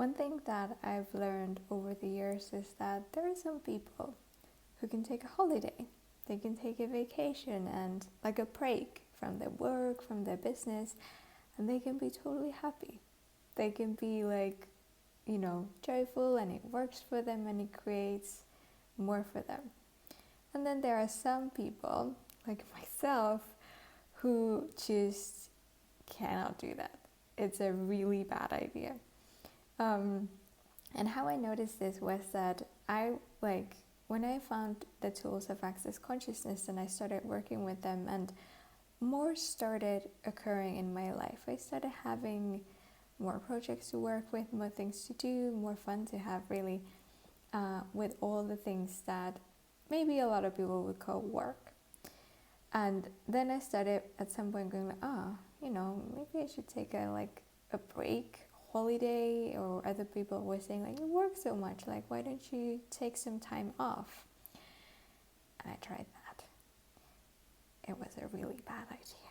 One thing that I've learned over the years is that there are some people who can take a holiday. They can take a vacation and like a break from their work, from their business, and they can be totally happy. They can be like, joyful, and it works for them and it creates more for them. And then there are some people, like myself, who just cannot do that. It's a really bad idea. And how I noticed this was that when I found the tools of Access Consciousness and I started working with them, and more started occurring in my life. I started having more projects to work with, more things to do, more fun to have, really, with all the things that maybe a lot of people would call work. And then I started at some point going maybe I should take a break, holiday, or other people were saying like, you work so much, like why don't you take some time off? And I tried that. It was a really bad idea.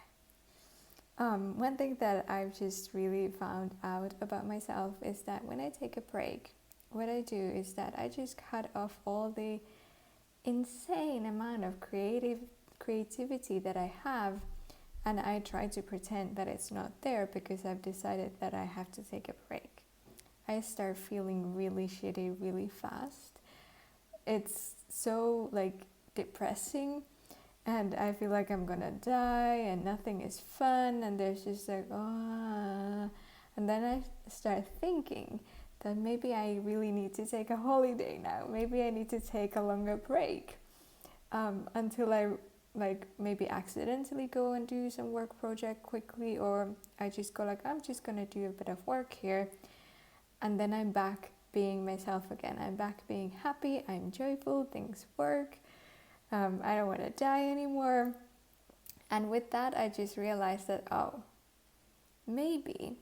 One thing that I've just really found out about myself is that when I take a break, what I do is that I just cut off all the insane amount of creativity that I have, and I try to pretend that it's not there because I've decided that I have to take a break. I start feeling really shitty really fast. It's so depressing, and I feel like I'm gonna die and nothing is fun, and there's just and then I start thinking that maybe I really need to take a holiday now. Maybe I need to take a longer break until I maybe accidentally go and do some work project quickly, or I just go I'm just gonna do a bit of work here, and then I'm back being myself again. I'm back being happy, I'm joyful, things work, I don't want to die anymore. And with that I just realized that maybe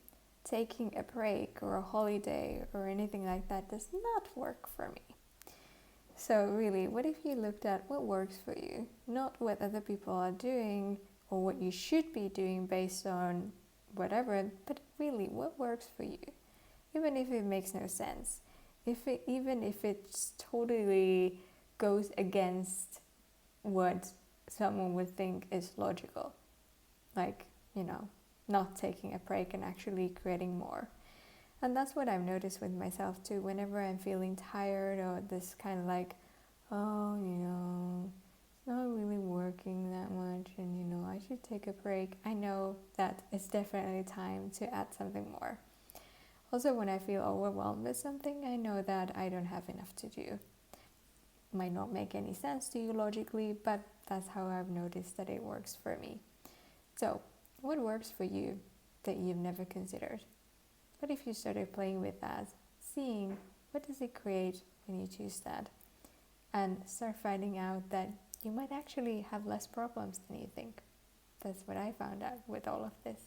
taking a break or a holiday or anything like that does not work for me. So really, what if you looked at what works for you, not what other people are doing or what you should be doing based on whatever, but really what works for you, even if it makes no sense, even if it totally goes against what someone would think is logical, not taking a break and actually creating more. And that's what I've noticed with myself too. Whenever I'm feeling tired or this kind of it's not really working that much and I should take a break, I know that it's definitely time to add something more. Also, when I feel overwhelmed with something, I know that I don't have enough to do. Might not make any sense to you logically, but that's how I've noticed that it works for me. So, what works for you that you've never considered? What if you started playing with that, seeing what does it create when you choose that, and start finding out that you might actually have less problems than you think. That's what I found out with all of this.